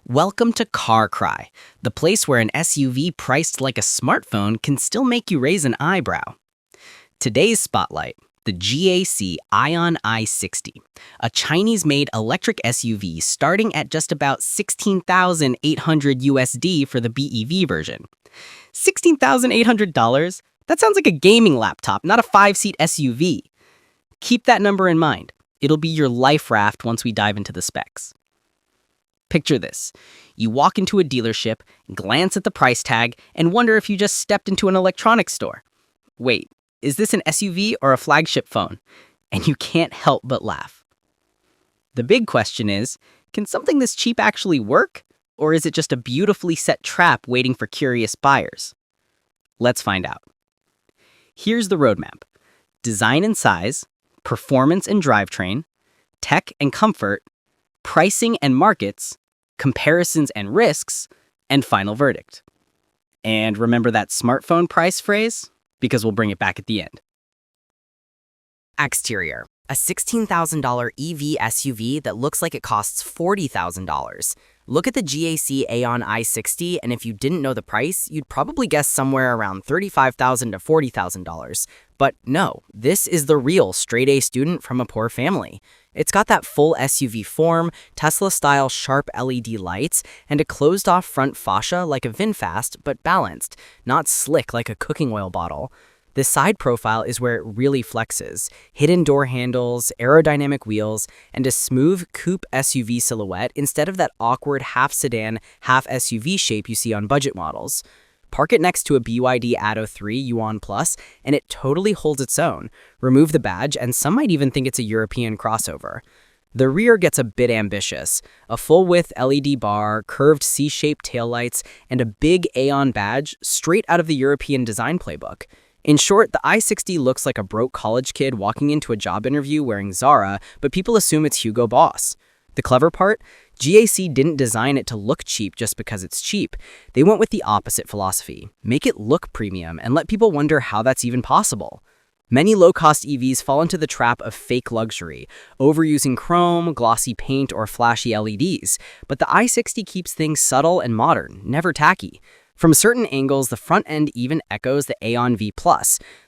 Welcome to Carcry, the place where an SUV priced like a smartphone can still make you raise an eyebrow. Today's spotlight, the GAC Aion i60, a Chinese-made electric SUV starting at just about $16,800 USD for the BEV version. $16,800? That sounds like a gaming laptop, not a 5-seat SUV. Keep that number in mind. It'll be your life raft once we dive into the specs. Picture this. You walk into a dealership, glance at the price tag, and wonder if you just stepped into an electronics store. Wait, is this an SUV or a flagship phone? And you can't help but laugh. The big question is, can something this cheap actually work? Or is it just a beautifully set trap waiting for curious buyers? Let's find out. Here's the roadmap. Design and size, performance and drivetrain, tech and comfort, pricing and markets, comparisons and risks, and final verdict. And remember that smartphone price phrase? Because we'll bring it back at the end. Exterior. A $16,000 EV SUV that looks like it costs $40,000. Look at the GAC Aion i60, and if you didn't know the price, you'd probably guess somewhere around $35,000 to $40,000. But no, this is the real straight-A student from a poor family. It's got that full SUV form, Tesla-style sharp LED lights, and a closed-off front fascia like a VinFast, but balanced, not slick like a cooking oil bottle. The side profile is where it really flexes. Hidden door handles, aerodynamic wheels, and a smooth coupe SUV silhouette instead of that awkward half-sedan, half-SUV shape you see on budget models. Park it next to a BYD Atto 3 Yuan Plus, and it totally holds its own. Remove the badge, and some might even think it's a European crossover. The rear gets a bit ambitious. A full-width LED bar, curved C-shaped taillights, and a big Aion badge straight out of the European design playbook. In short, the i60 looks like a broke college kid walking into a job interview wearing Zara, but people assume it's Hugo Boss. The clever part? GAC didn't design it to look cheap just because it's cheap. They went with the opposite philosophy. Make it look premium and let people wonder how that's even possible. Many low-cost EVs fall into the trap of fake luxury, overusing chrome, glossy paint, or flashy LEDs. But the i60 keeps things subtle and modern, never tacky. From certain angles, the front end even echoes the Aion V+,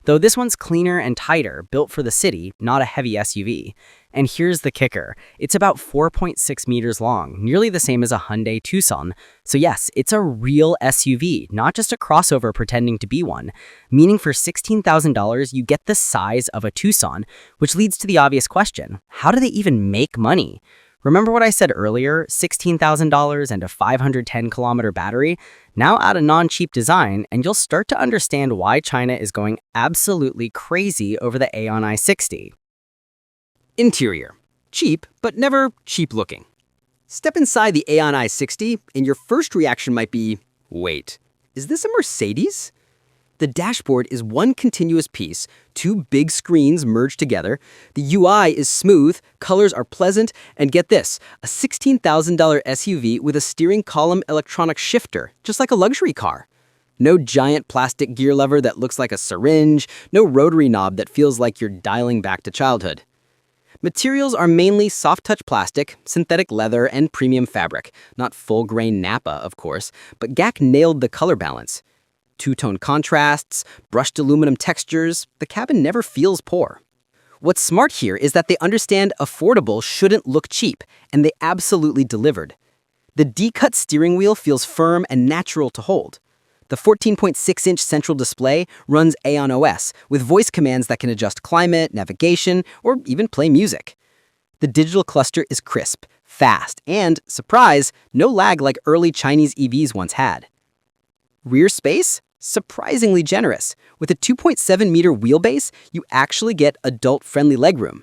though this one's cleaner and tighter, built for the city, not a heavy SUV. And here's the kicker. It's about 4.6 meters long, nearly the same as a Hyundai Tucson. So yes, it's a real SUV, not just a crossover pretending to be one. Meaning for $16,000, you get the size of a Tucson, which leads to the obvious question, how do they even make money? Remember what I said earlier, $16,000 and a 510-kilometer battery? Now add a non-cheap design, and you'll start to understand why China is going absolutely crazy over the Aion i60. Interior. Cheap, but never cheap-looking. Step inside the Aion i60, and your first reaction might be, wait, is this a Mercedes? The dashboard is one continuous piece, two big screens merged together. The UI is smooth, colors are pleasant, and get this, a $16,000 SUV with a steering column electronic shifter, just like a luxury car. No giant plastic gear lever that looks like a syringe, no rotary knob that feels like you're dialing back to childhood. Materials are mainly soft-touch plastic, synthetic leather, and premium fabric. Not full-grain Nappa, of course, but GAC nailed the color balance. Two-tone contrasts, brushed aluminum textures, the cabin never feels poor. What's smart here is that they understand affordable shouldn't look cheap, and they absolutely delivered. The D-cut steering wheel feels firm and natural to hold. The 14.6-inch central display runs Aion OS, with voice commands that can adjust climate, navigation, or even play music. The digital cluster is crisp, fast, and, surprise, no lag like early Chinese EVs once had. Rear space? Surprisingly generous. With a 2.7-meter wheelbase, you actually get adult-friendly legroom.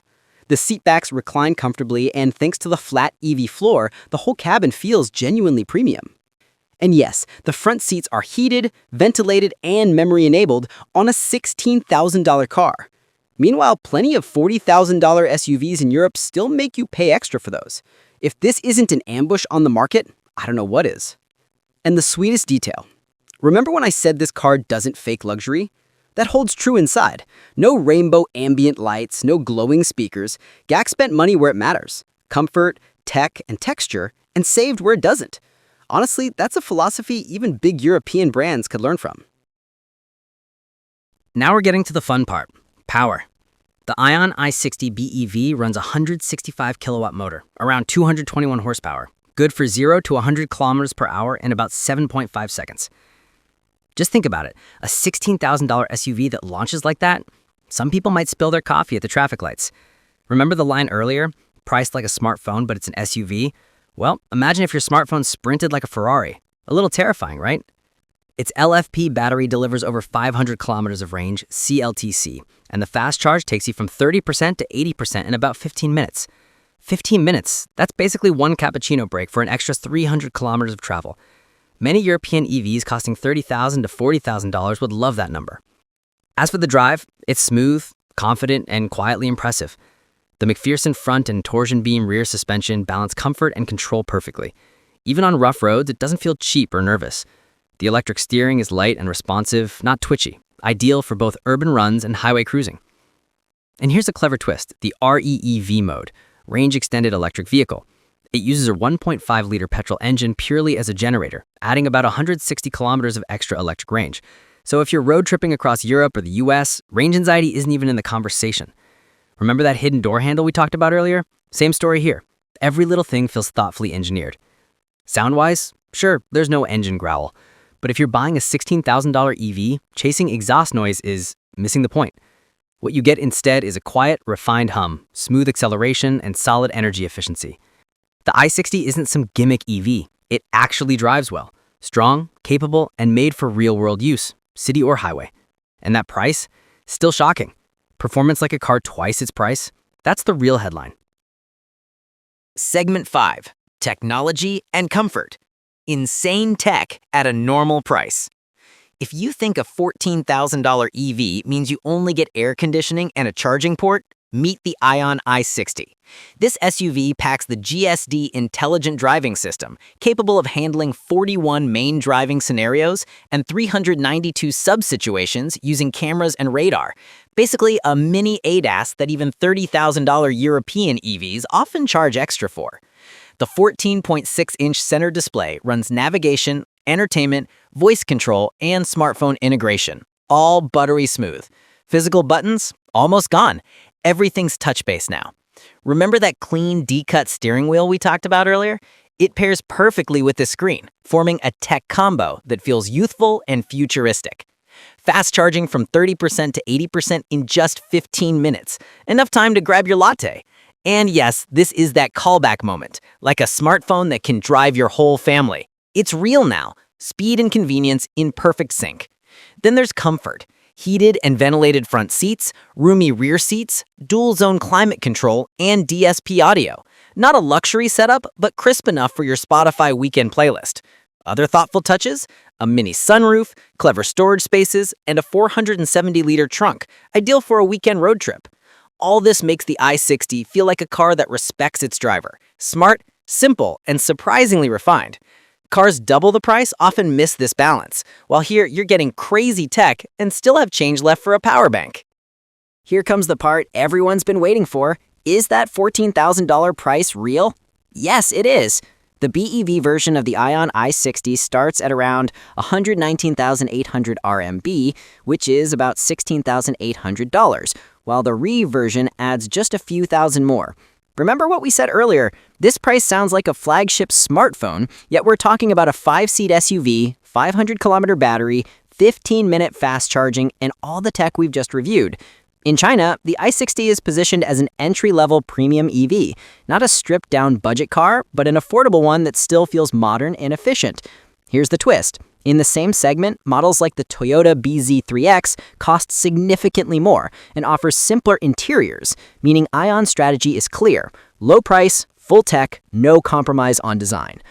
The seatbacks recline comfortably, and thanks to the flat EV floor, the whole cabin feels genuinely premium. And yes, the front seats are heated, ventilated, and memory-enabled on a $16,000 car. Meanwhile, plenty of $40,000 SUVs in Europe still make you pay extra for those. If this isn't an ambush on the market, I don't know what is. And the sweetest detail. Remember when I said this car doesn't fake luxury? That holds true inside. No rainbow ambient lights, no glowing speakers. GAC spent money where it matters. Comfort, tech, and texture, and saved where it doesn't. Honestly, that's a philosophy even big European brands could learn from. Now we're getting to the fun part, power. The Aion i60 BEV runs a 165 kilowatt motor, around 221 horsepower, good for 0 to 100 kilometers per hour in about 7.5 seconds. Just think about it, a $16,000 SUV that launches like that? Some people might spill their coffee at the traffic lights. Remember the line earlier, priced like a smartphone but it's an SUV? Well, imagine if your smartphone sprinted like a Ferrari. A little terrifying, right? Its LFP battery delivers over 500 kilometers of range, CLTC, and the fast charge takes you from 30% to 80% in about 15 minutes. 15 minutes, that's basically one cappuccino break for an extra 300 kilometers of travel. Many European EVs costing $30,000 to $40,000 would love that number. As for the drive, it's smooth, confident, and quietly impressive. The McPherson front and torsion beam rear suspension balance comfort and control perfectly. Even on rough roads, it doesn't feel cheap or nervous. The electric steering is light and responsive, not twitchy, ideal for both urban runs and highway cruising. And here's a clever twist, the REEV mode, range extended electric vehicle. It uses a 1.5-liter petrol engine purely as a generator, adding about 160 kilometers of extra electric range. So if you're road tripping across Europe or the US, range anxiety isn't even in the conversation. Remember that hidden door handle we talked about earlier? Same story here. Every little thing feels thoughtfully engineered. Sound-wise, sure, there's no engine growl. But if you're buying a $16,000 EV, chasing exhaust noise is missing the point. What you get instead is a quiet, refined hum, smooth acceleration, and solid energy efficiency. The i60 isn't some gimmick EV. It actually drives well. Strong, capable, and made for real-world use, city or highway. And that price? Still shocking. Performance like a car twice its price? That's the real headline. Segment 5. Technology and comfort. Insane tech at a normal price. If you think a $14,000 EV means you only get air conditioning and a charging port, meet the Aion i60. This SUV packs the GSD intelligent driving system, capable of handling 41 main driving scenarios and 392 sub-situations using cameras and radar. Basically, a mini ADAS that even $30,000 European EVs often charge extra for. The 14.6-inch center display runs navigation, entertainment, voice control, and smartphone integration, all buttery smooth. Physical buttons? Almost gone. Everything's touch-based now. Remember that clean, D-cut steering wheel we talked about earlier? It pairs perfectly with the screen, forming a tech combo that feels youthful and futuristic. Fast charging from 30% to 80% in just 15 minutes. Enough time to grab your latte. And yes, this is that callback moment, like a smartphone that can drive your whole family. It's real now. Speed and convenience in perfect sync. Then there's comfort. Heated and ventilated front seats, roomy rear seats, dual-zone climate control, and DSP audio. Not a luxury setup, but crisp enough for your Spotify weekend playlist. Other thoughtful touches? A mini sunroof, clever storage spaces, and a 470-liter trunk, ideal for a weekend road trip. All this makes the i60 feel like a car that respects its driver. Smart, simple, and surprisingly refined. Cars double the price often miss this balance, while here you're getting crazy tech and still have change left for a power bank. Here comes the part everyone's been waiting for. Is that $14,000 price real? Yes, it is. The BEV version of the Aion i60 starts at around 119,800 RMB, which is about $16,800, while the RE version adds just a few thousand more. Remember what we said earlier, this price sounds like a flagship smartphone, yet we're talking about a 5-seat SUV, 500-kilometer battery, 15-minute fast charging, and all the tech we've just reviewed. In China, the i60 is positioned as an entry-level premium EV, not a stripped-down budget car, but an affordable one that still feels modern and efficient. Here's the twist. In the same segment, models like the Toyota BZ3X cost significantly more and offers simpler interiors, meaning Aion's strategy is clear. Low price, full tech, no compromise on design.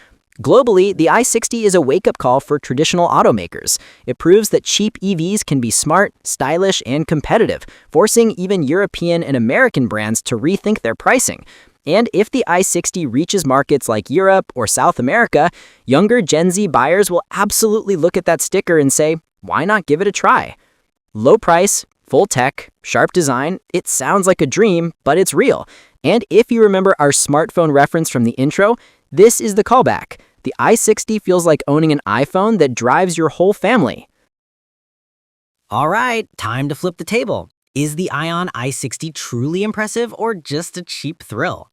Globally, the i60 is a wake-up call for traditional automakers. It proves that cheap EVs can be smart, stylish, and competitive, forcing even European and American brands to rethink their pricing. And if the i60 reaches markets like Europe or South America, younger Gen Z buyers will absolutely look at that sticker and say, why not give it a try? Low price, full tech, sharp design, it sounds like a dream, but it's real. And if you remember our smartphone reference from the intro, this is the callback. The i60 feels like owning an iPhone that drives your whole family. All right, time to flip the table. Is the Aion i60 truly impressive or just a cheap thrill?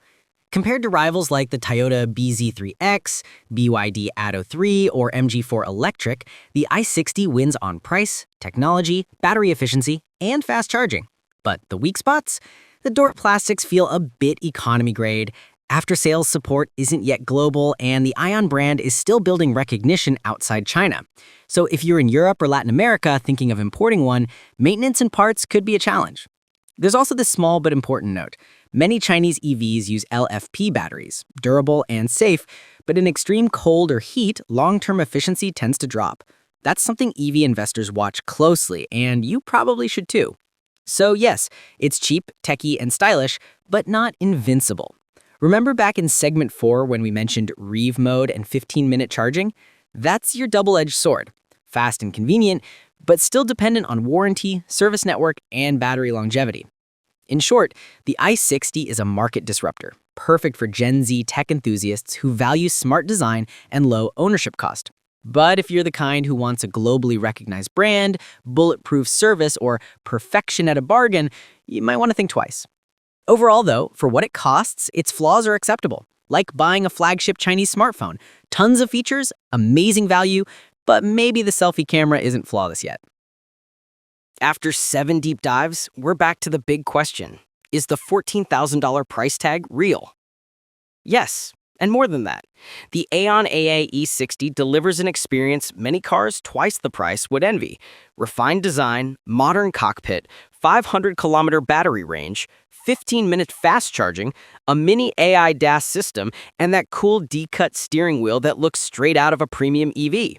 Compared to rivals like the Toyota BZ3X, BYD Atto 3, or MG4 Electric, the i60 wins on price, technology, battery efficiency, and fast charging. But the weak spots? The door plastics feel a bit economy grade, after-sales support isn't yet global, and the Aion brand is still building recognition outside China. So if you're in Europe or Latin America thinking of importing one, maintenance and parts could be a challenge. There's also this small but important note. Many Chinese EVs use LFP batteries, durable and safe, but in extreme cold or heat, long-term efficiency tends to drop. That's something EV investors watch closely, and you probably should too. So yes, it's cheap, techy, and stylish, but not invincible. Remember back in segment 4 when we mentioned Rev mode and 15-minute charging? That's your double-edged sword. Fast and convenient, but still dependent on warranty, service network, and battery longevity. In short, the i60 is a market disruptor, perfect for Gen Z tech enthusiasts who value smart design and low ownership cost. But if you're the kind who wants a globally recognized brand, bulletproof service, or perfection at a bargain, you might want to think twice. Overall, though, for what it costs, its flaws are acceptable. Like buying a flagship Chinese smartphone. Tons of features, amazing value, but maybe the selfie camera isn't flawless yet. After 7 deep dives, we're back to the big question. Is the $14,000 price tag real? Yes, and more than that. The Aion i60 delivers an experience many cars twice the price would envy. Refined design, modern cockpit, 500-kilometer battery range, 15-minute fast charging, a mini AI DAS system, and that cool D-cut steering wheel that looks straight out of a premium EV.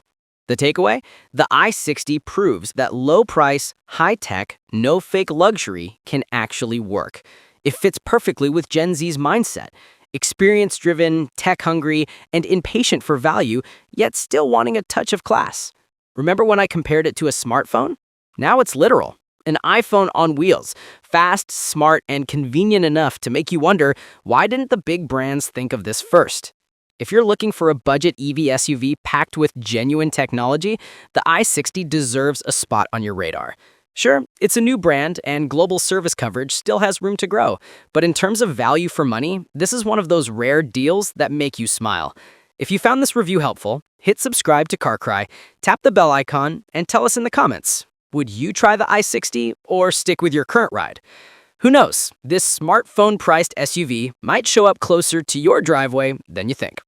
The takeaway? The i60 proves that low price, high tech, no fake luxury can actually work. It fits perfectly with Gen Z's mindset. Experience-driven, tech-hungry, and impatient for value, yet still wanting a touch of class. Remember when I compared it to a smartphone? Now it's literal. An iPhone on wheels. Fast, smart, and convenient enough to make you wonder, why didn't the big brands think of this first? If you're looking for a budget EV SUV packed with genuine technology, the i60 deserves a spot on your radar. Sure, it's a new brand and global service coverage still has room to grow, but in terms of value for money, this is one of those rare deals that make you smile. If you found this review helpful, hit subscribe to Carcry, tap the bell icon, and tell us in the comments, would you try the i60 or stick with your current ride? Who knows, this smartphone-priced SUV might show up closer to your driveway than you think.